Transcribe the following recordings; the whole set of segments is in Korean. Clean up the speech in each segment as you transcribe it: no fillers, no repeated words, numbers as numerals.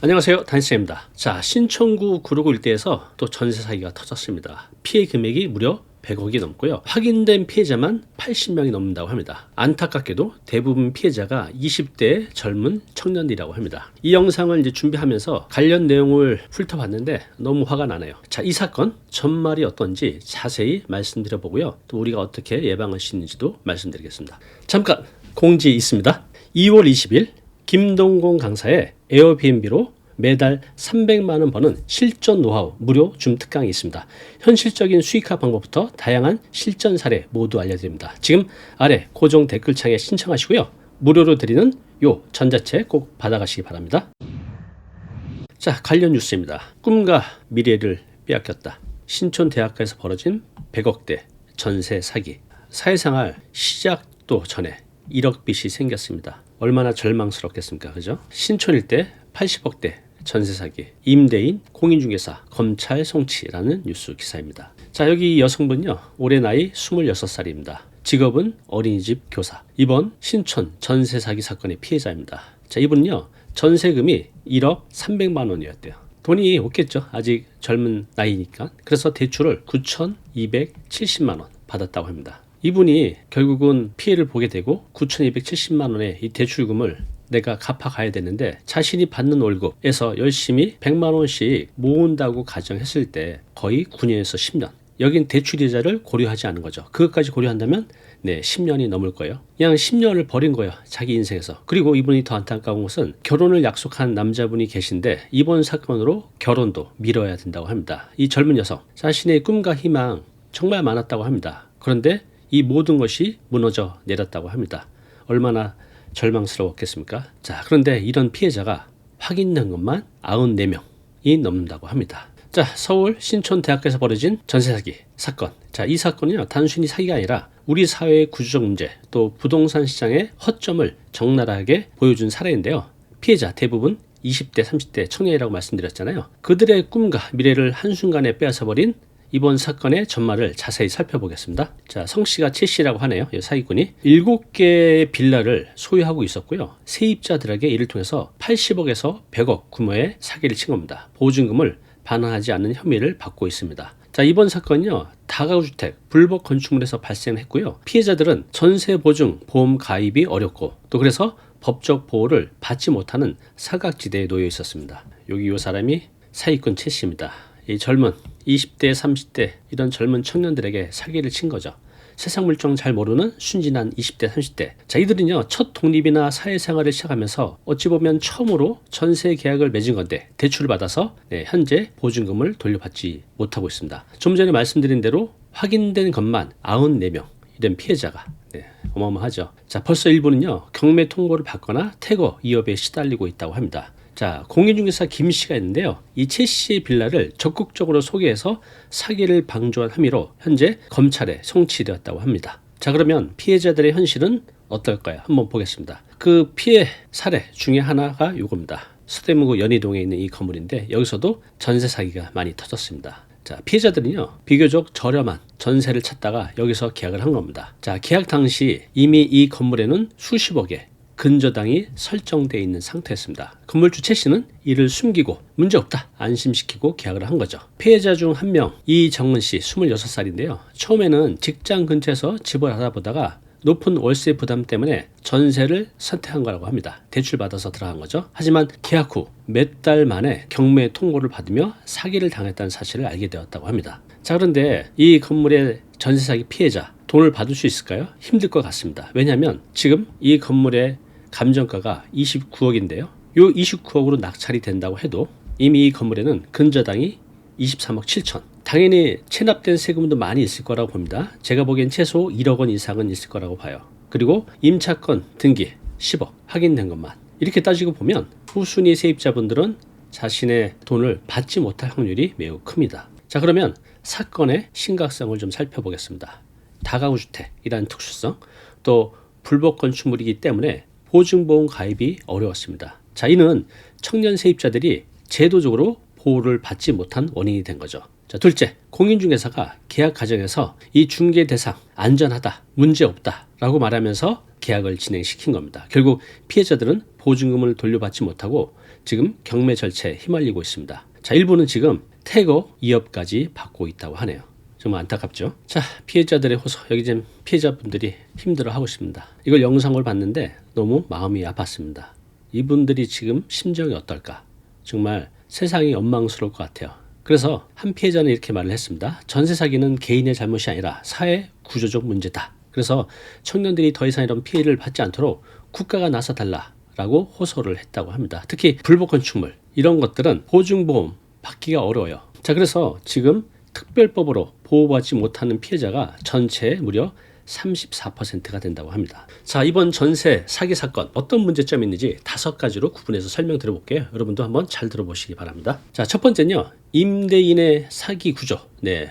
안녕하세요, 단쌤입니다. 자, 신천구 구로구 일대에서 또 전세 사기가 터졌습니다. 피해 금액이 무려 100억이 넘고요. 확인된 피해자만 80명이 넘는다고 합니다. 안타깝게도 대부분 피해자가 20대 젊은 청년들이라고 합니다. 이 영상을 이제 준비하면서 관련 내용을 훑어봤는데 너무 화가 나네요. 자, 이 사건 전말이 어떤지 자세히 말씀드려보고요. 또 우리가 어떻게 예방할 수 있는지도 말씀드리겠습니다. 잠깐 공지 있습니다. 2월 20일 김동곤 강사의 에어비앤비로 매달 300만 원 버는 실전 노하우 무료 줌 특강이 있습니다. 현실적인 수익화 방법부터 다양한 실전 사례 모두 알려드립니다. 지금 아래 고정 댓글창에 신청하시고요. 무료로 드리는 요 전자책 꼭 받아가시기 바랍니다. 자, 관련 뉴스입니다. 꿈과 미래를 빼앗겼다. 신촌대학가에서 벌어진 100억대 전세 사기. 사회생활 시작도 전에 1억 빚이 생겼습니다. 얼마나 절망스럽겠습니까? 그죠? 신촌 일대 80억대 전세 사기, 임대인, 공인중개사, 검찰 송치라는 뉴스 기사입니다. 자, 여기 여성분요, 올해 나이 26살입니다. 직업은 어린이집 교사. 이번 신촌 전세 사기 사건의 피해자입니다. 자, 이분은요, 전세금이 1억 300만 원이었대요. 돈이 없겠죠. 아직 젊은 나이니까. 그래서 대출을 9,270만 원 받았다고 합니다. 이분이 결국은 피해를 보게 되고 9,270만 원의 이 대출금을 내가 갚아가야 되는데 자신이 받는 월급에서 열심히 100만 원씩 모은다고 가정했을 때 거의 9년에서 10년. 여긴 대출이자를 고려하지 않은 거죠. 그것까지 고려한다면 10년이 넘을 거예요. 그냥 10년을 버린 거예요. 자기 인생에서. 그리고 이분이 더 안타까운 것은 결혼을 약속한 남자분이 계신데 이번 사건으로 결혼도 미뤄야 된다고 합니다. 이 젊은 여성 자신의 꿈과 희망 정말 많았다고 합니다. 그런데 이 모든 것이 무너져 내렸다고 합니다. 얼마나 절망스러웠겠습니까? 자, 그런데 이런 피해자가 확인된 것만 94명이 넘는다고 합니다. 자, 서울 신촌대학가에서 벌어진 전세 사기 사건. 자, 이 사건은요, 단순히 사기가 아니라 우리 사회의 구조적 문제, 또 부동산 시장의 허점을 적나라하게 보여준 사례인데요. 피해자 대부분 20대, 30대 청년이라고 말씀드렸잖아요. 그들의 꿈과 미래를 한순간에 빼앗아버린 이번 사건의 전말을 자세히 살펴보겠습니다. 자, 성씨가 최씨라고 하네요. 이 사기꾼이 7개의 빌라를 소유하고 있었고요. 세입자들에게 이를 통해서 80억에서 100억 규모의 사기를 친 겁니다. 보증금을 반환하지 않는 혐의를 받고 있습니다. 자, 이번 사건은요, 다가구주택 불법 건축물에서 발생했고요. 피해자들은 전세 보증 보험 가입이 어렵고 또 그래서 법적 보호를 받지 못하는 사각지대에 놓여 있었습니다. 여기 이 사람이 사기꾼 최씨입니다. 이 젊은 20대, 30대 이런 젊은 청년들에게 사기를 친 거죠. 세상 물정 잘 모르는 순진한 20대, 30대. 자, 이들은요, 첫 독립이나 사회생활을 시작하면서 어찌 보면 처음으로 전세 계약을 맺은 건데 대출을 받아서 현재 보증금을 돌려받지 못하고 있습니다. 좀 전에 말씀드린 대로 확인된 것만 94명 이런 피해자가 어마어마하죠. 자, 벌써 일부는요, 경매 통보를 받거나 퇴거 위협에 시달리고 있다고 합니다. 자, 공인중개사 김 씨가 있는데요. 이 최 씨의 빌라를 적극적으로 소개해서 사기를 방조한 혐의로 현재 검찰에 송치되었다고 합니다. 자, 그러면 피해자들의 현실은 어떨까요? 한번 보겠습니다. 그 피해 사례 중에 하나가 이겁니다. 서대문구 연희동에 있는 이 건물인데 여기서도 전세 사기가 많이 터졌습니다. 자, 피해자들은요, 비교적 저렴한 전세를 찾다가 여기서 계약을 한 겁니다. 자, 계약 당시 이미 이 건물에는 수십억의 근저당이 설정되어 있는 상태였습니다. 건물주 최 씨는 이를 숨기고 문제없다 안심시키고 계약을 한 거죠. 피해자 중 한 명 이정은 씨 26살인데요. 처음에는 직장 근처에서 집을 알아보다가 높은 월세 부담 때문에 전세를 선택한 거라고 합니다. 대출 받아서 들어간 거죠. 하지만 계약 후 몇 달 만에 경매 통보를 받으며 사기를 당했다는 사실을 알게 되었다고 합니다. 자, 그런데 이 건물의 전세 사기 피해자 돈을 받을 수 있을까요? 힘들 것 같습니다. 왜냐하면 지금 이 건물의 감정가가 29억인데요. 요 29억으로 낙찰이 된다고 해도 이미 이 건물에는 근저당이 23억 7천. 당연히 체납된 세금도 많이 있을 거라고 봅니다. 제가 보기엔 최소 1억 원 이상은 있을 거라고 봐요. 그리고 임차권 등기 10억 확인된 것만. 이렇게 따지고 보면 후순위 세입자분들은 자신의 돈을 받지 못할 확률이 매우 큽니다. 자, 그러면 사건의 심각성을 좀 살펴보겠습니다. 다가구주택이라는 특수성, 또 불법 건축물이기 때문에 보증보험 가입이 어려웠습니다. 자, 이는 청년 세입자들이 제도적으로 보호를 받지 못한 원인이 된 거죠. 자, 둘째, 공인중개사가 계약 과정에서 이 중개 대상 안전하다, 문제없다 라고 말하면서 계약을 진행시킨 겁니다. 결국 피해자들은 보증금을 돌려받지 못하고 지금 경매 절차에 휘말리고 있습니다. 자, 일부는 지금 태거 위협까지 받고 있다고 하네요. 정말 안타깝죠. 자, 피해자들의 호소. 여기 지금 피해자분들이 힘들어하고 있습니다. 이걸 영상을 봤는데 너무 마음이 아팠습니다. 이분들이 지금 심정이 어떨까? 정말 세상이 원망스러울 것 같아요. 그래서 한 피해자는 이렇게 말을 했습니다. 전세 사기는 개인의 잘못이 아니라 사회 구조적 문제다. 그래서 청년들이 더 이상 이런 피해를 받지 않도록 국가가 나서달라라고 호소를 했다고 합니다. 특히 불법 건축물 이런 것들은 보증보험 받기가 어려워요. 자, 그래서 지금 특별법으로 보호받지 못하는 피해자가 전체의 무려 34%가 된다고 합니다. 자, 이번 전세 사기 사건 어떤 문제점이 있는지 5가지로 구분해서 설명드려 볼게요. 여러분도 한번 잘 들어보시기 바랍니다. 자, 첫 번째는요. 임대인의 사기 구조.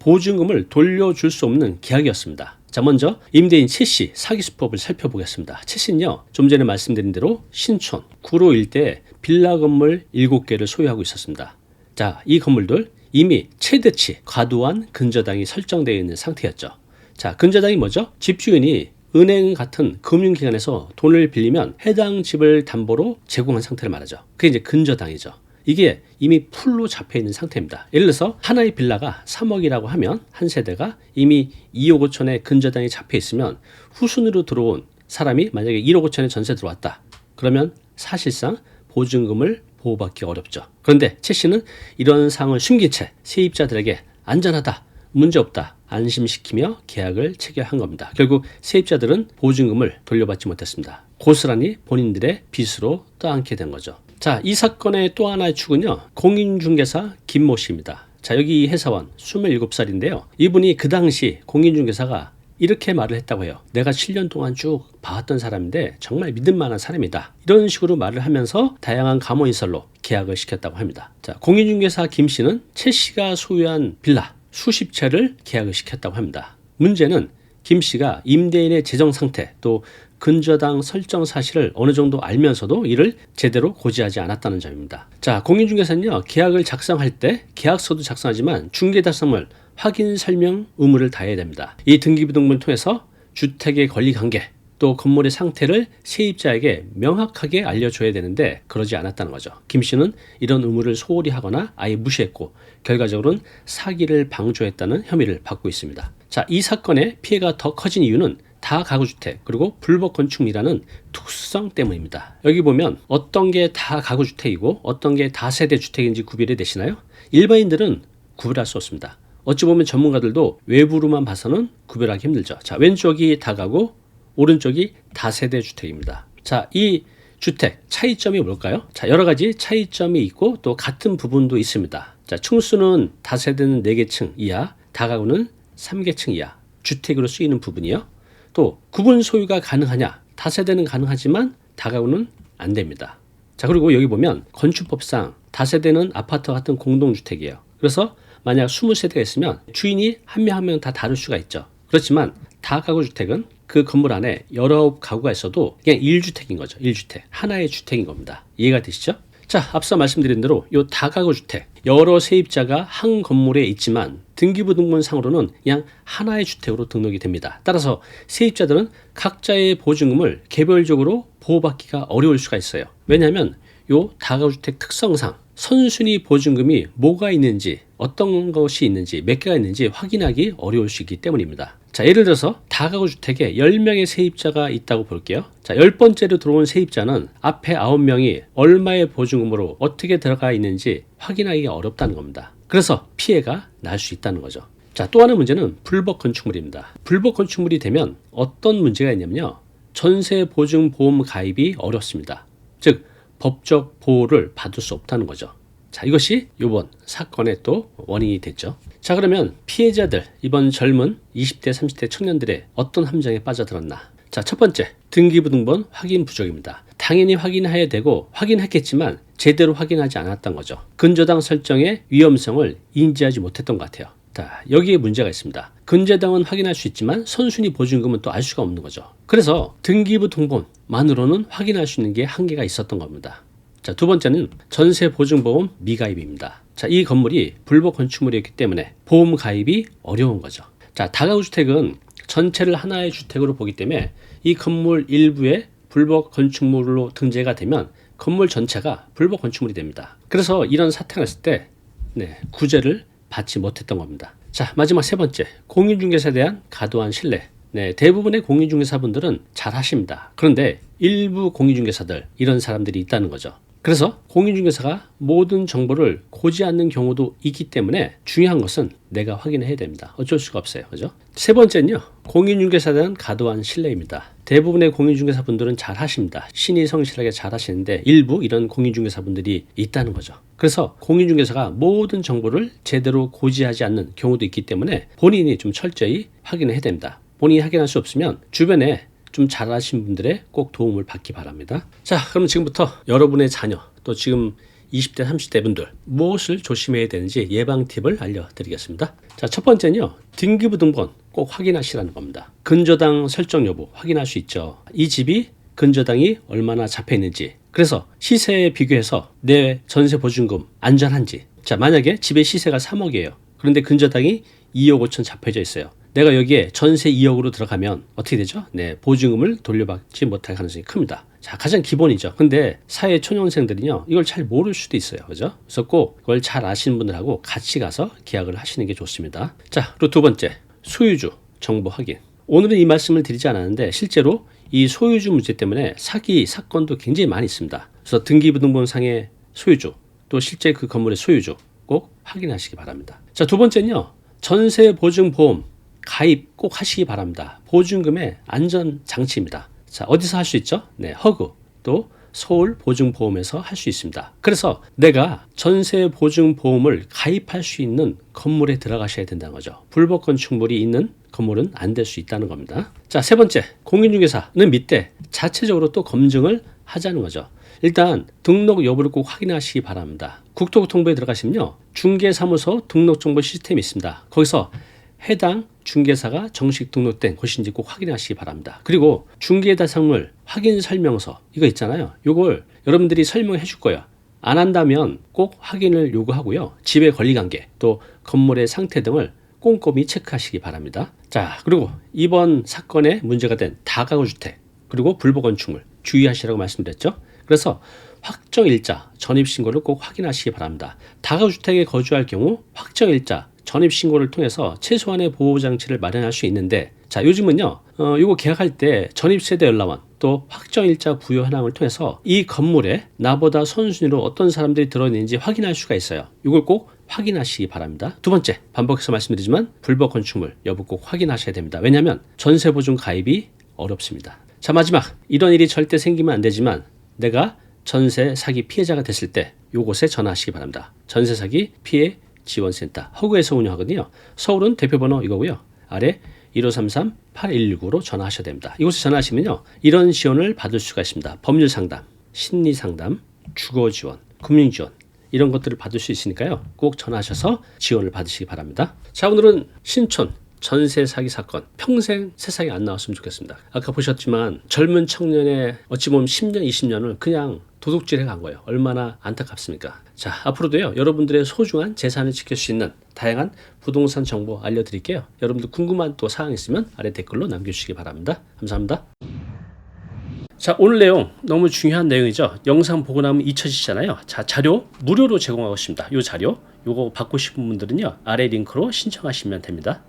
보증금을 돌려줄 수 없는 계약이었습니다. 자, 먼저 임대인 최 씨 사기 수법을 살펴보겠습니다. 최 씨는요. 좀 전에 말씀드린 대로 신촌, 구로 일대에 빌라 건물 7개를 소유하고 있었습니다. 자, 이 건물들 이미 최대치 과도한 근저당이 설정되어 있는 상태였죠. 자, 근저당이 뭐죠? 집주인이 은행 같은 금융기관에서 돈을 빌리면 해당 집을 담보로 제공한 상태를 말하죠. 그게 이제 근저당이죠. 이게 이미 풀로 잡혀 있는 상태입니다. 예를 들어서 하나의 빌라가 3억이라고 하면 한 세대가 이미 2억 5천에 근저당이 잡혀 있으면 후순위로 들어온 사람이 만약에 1억 5천에 전세 들어왔다. 그러면 사실상 보증금을 보호받기 어렵죠. 그런데 최 씨는 이런 사항을 숨긴 채 세입자들에게 안전하다, 문제없다, 안심시키며 계약을 체결한 겁니다. 결국 세입자들은 보증금을 돌려받지 못했습니다. 고스란히 본인들의 빚으로 떠안게 된 거죠. 자, 이 사건의 또 하나의 축은요. 공인중개사 김모 씨입니다. 자, 여기 이 회사원 27살인데요. 이분이 그 당시 공인중개사가 이렇게 말을 했다고 해요. 내가 7년 동안 쭉 봐왔던 사람인데 정말 믿을 만한 사람이다. 이런 식으로 말을 하면서 다양한 감언인설로 계약을 시켰다고 합니다. 자, 공인중개사 김 씨는 최 씨가 소유한 빌라 수십 채를 계약을 시켰다고 합니다. 문제는 김 씨가 임대인의 재정 상태 또 근저당 설정 사실을 어느 정도 알면서도 이를 제대로 고지하지 않았다는 점입니다. 자, 공인중개사는요. 계약을 작성할 때 계약서도 작성하지만 중개자성을 확인 설명 의무를 다해야 됩니다. 이 등기부등본을 통해서 주택의 권리관계 또 건물의 상태를 세입자에게 명확하게 알려줘야 되는데 그러지 않았다는 거죠. 김 씨는 이런 의무를 소홀히 하거나 아예 무시했고 결과적으로는 사기를 방조했다는 혐의를 받고 있습니다. 자, 이 사건의 피해가 더 커진 이유는 다가구주택 그리고 불법 건축이라는 특수성 때문입니다. 여기 보면 어떤 게 다가구주택이고 어떤 게 다세대주택인지 구별이 되시나요? 일반인들은 구별할 수 없습니다. 어찌 보면 전문가들도 외부로만 봐서는 구별하기 힘들죠. 자, 왼쪽이 다가구, 오른쪽이 다세대 주택입니다. 자, 이 주택 차이점이 뭘까요? 자, 여러 가지 차이점이 있고 또 같은 부분도 있습니다. 자, 층수는 다세대는 4개층 이하, 다가구는 3개층 이하 주택으로 쓰이는 부분이요. 또 구분 소유가 가능하냐? 다세대는 가능하지만 다가구는 안 됩니다. 자, 그리고 여기 보면 건축법상 다세대는 아파트 같은 공동주택이에요. 그래서 만약 20세대가 있으면 주인이 한 명 한 명 다 다를 수가 있죠. 그렇지만 다가구 주택은 그 건물 안에 여러 가구가 있어도 그냥 1주택인 거죠. 1주택. 하나의 주택인 겁니다. 이해가 되시죠? 자, 앞서 말씀드린 대로 이 다가구 주택 여러 세입자가 한 건물에 있지만 등기부등본상으로는 그냥 하나의 주택으로 등록이 됩니다. 따라서 세입자들은 각자의 보증금을 개별적으로 보호받기가 어려울 수가 있어요. 왜냐하면 이 다가구 주택 특성상 선순위 보증금이 뭐가 있는지 어떤 것이 있는지 몇 개가 있는지 확인하기 어려울 수 있기 때문입니다. 자, 예를 들어서 다가구 주택에 10명의 세입자가 있다고 볼게요. 자, 10번째로 들어온 세입자는 앞에 9명이 얼마의 보증금으로 어떻게 들어가 있는지 확인하기가 어렵다는 겁니다. 그래서 피해가 날 수 있다는 거죠. 자, 또 하나의 문제는 불법 건축물입니다. 불법 건축물이 되면 어떤 문제가 있냐면요. 전세 보증 보험 가입이 어렵습니다. 즉 법적 보호를 받을 수 없다는 거죠. 자, 이것이 이번 사건의 또 원인이 됐죠. 자, 그러면 피해자들, 이번 젊은 20대, 30대 청년들의 어떤 함정에 빠져들었나? 자, 첫 번째, 등기부등본 확인 부족입니다. 당연히 확인해야 되고 확인했겠지만 제대로 확인하지 않았던 거죠. 근저당 설정의 위험성을 인지하지 못했던 것 같아요. 자, 여기에 문제가 있습니다. 근저당은 확인할 수 있지만 선순위 보증금은 또 알 수가 없는 거죠. 그래서 등기부등본만으로는 확인할 수 있는 게 한계가 있었던 겁니다. 자, 두 번째는 전세보증보험 미가입입니다. 자, 이 건물이 불법 건축물이었기 때문에 보험 가입이 어려운 거죠. 자, 다가구 주택은 전체를 하나의 주택으로 보기 때문에 이 건물 일부에 불법 건축물로 등재가 되면 건물 전체가 불법 건축물이 됩니다. 그래서 이런 사태가 났을 때 구제를 받지 못했던 겁니다. 자, 마지막 세 번째, 공인중개사에 대한 과도한 신뢰. 대부분의 공인중개사분들은 잘 하십니다. 그런데 일부 공인중개사들, 이런 사람들이 있다는 거죠. 그래서 공인중개사가 모든 정보를 고지 않는 경우도 있기 때문에 중요한 것은 내가 확인해야 됩니다. 어쩔 수가 없어요. 그죠? 세 번째는요, 공인중개사에 대한 과도한 신뢰입니다. 대부분의 공인중개사분들은 잘 하십니다. 신이 성실하게 잘 하시는데 일부 이런 공인중개사분들이 있다는 거죠. 그래서 공인중개사가 모든 정보를 제대로 고지하지 않는 경우도 있기 때문에 본인이 좀 철저히 확인해야 됩니다. 본인이 확인할 수 없으면 주변에 좀 잘하신 분들의 꼭 도움을 받기 바랍니다. 자, 그럼 지금부터 여러분의 자녀, 또 지금 20대, 30대 분들 무엇을 조심해야 되는지 예방 팁을 알려드리겠습니다. 자, 첫 번째는요, 등기부등본 꼭 확인하시라는 겁니다. 근저당 설정 여부 확인할 수 있죠. 이 집이 근저당이 얼마나 잡혀 있는지, 그래서 시세에 비교해서 내 전세 보증금 안전한지. 자, 만약에 집의 시세가 3억이에요. 그런데 근저당이 2억 5천 잡혀져 있어요. 내가 여기에 전세 2억으로 들어가면 어떻게 되죠? 보증금을 돌려받지 못할 가능성이 큽니다. 자, 가장 기본이죠. 근데 사회 초년생들은요, 이걸 잘 모를 수도 있어요. 그죠? 그래서 꼭 그걸 잘 아시는 분들하고 같이 가서 계약을 하시는 게 좋습니다. 자, 그리고 두 번째, 소유주 정보 확인. 오늘은 이 말씀을 드리지 않았는데 실제로 이 소유주 문제 때문에 사기 사건도 굉장히 많이 있습니다. 그래서 등기부등본상의 소유주, 또 실제 그 건물의 소유주 꼭 확인하시기 바랍니다. 자, 두 번째는요, 전세보증보험 가입 꼭 하시기 바랍니다. 보증금의 안전장치입니다. 자, 어디서 할 수 있죠? 허그, 또 서울보증보험에서 할 수 있습니다. 그래서 내가 전세보증보험을 가입할 수 있는 건물에 들어가셔야 된다는 거죠. 불법 건축물이 있는 건물은 안 될 수 있다는 겁니다. 자, 세 번째, 공인중개사는 밑에 자체적으로 또 검증을 하자는 거죠. 일단 등록 여부를 꼭 확인하시기 바랍니다. 국토교통부에 들어가시면요, 중개사무소 등록정보 시스템이 있습니다. 거기서 해당 중개사가 정식 등록된 곳인지 꼭 확인하시기 바랍니다. 그리고 중개대상물 확인 설명서 이거 있잖아요. 이걸 여러분들이 설명해 줄 거예요. 안 한다면 꼭 확인을 요구하고요. 집의 권리관계, 또 건물의 상태 등을 꼼꼼히 체크하시기 바랍니다. 자, 그리고 이번 사건에 문제가 된 다가구주택, 그리고 불법 건축물 주의하시라고 말씀드렸죠. 그래서 확정일자 전입신고를 꼭 확인하시기 바랍니다. 다가구주택에 거주할 경우 확정일자 전입신고를 통해서 최소한의 보호장치를 마련할 수 있는데, 자, 요즘은요, 이거 계약할 때 전입세대 연락원, 또 확정일자 부여 현황을 통해서 이 건물에 나보다 선순위로 어떤 사람들이 들어있는지 확인할 수가 있어요. 이걸 꼭 확인하시기 바랍니다. 두 번째, 반복해서 말씀드리지만 불법 건축물 여부 꼭 확인하셔야 됩니다. 왜냐하면 전세보증 가입이 어렵습니다. 자, 마지막, 이런 일이 절대 생기면 안 되지만 내가 전세 사기 피해자가 됐을 때 이곳에 전화하시기 바랍니다. 전세 사기 피해 지원센터 허그에서 운영하거든요. 서울은 대표번호 이거고요. 아래 1533-8119로 전화하셔야 됩니다. 이곳에 전화하시면요, 이런 지원을 받을 수가 있습니다. 법률 상담, 심리 상담, 주거 지원, 금융 지원 이런 것들을 받을 수 있으니까요. 꼭 전화하셔서 지원을 받으시기 바랍니다. 자, 오늘은 신촌 전세 사기 사건 평생 세상에 안 나왔으면 좋겠습니다. 아까 보셨지만 젊은 청년의 어찌 보면 10년, 20년을 그냥 도둑질해 간 거예요. 얼마나 안타깝습니까? 자, 앞으로도요, 여러분들의 소중한 재산을 지킬 수 있는 다양한 부동산 정보 알려드릴게요. 여러분들 궁금한 또 사항 있으면 아래 댓글로 남겨주시기 바랍니다. 감사합니다. 자, 오늘 내용 너무 중요한 내용이죠. 영상 보고 나면 잊혀지잖아요. 자, 자료 무료로 제공하고 있습니다. 이 자료 요거 받고 싶은 분들은요, 아래 링크로 신청하시면 됩니다.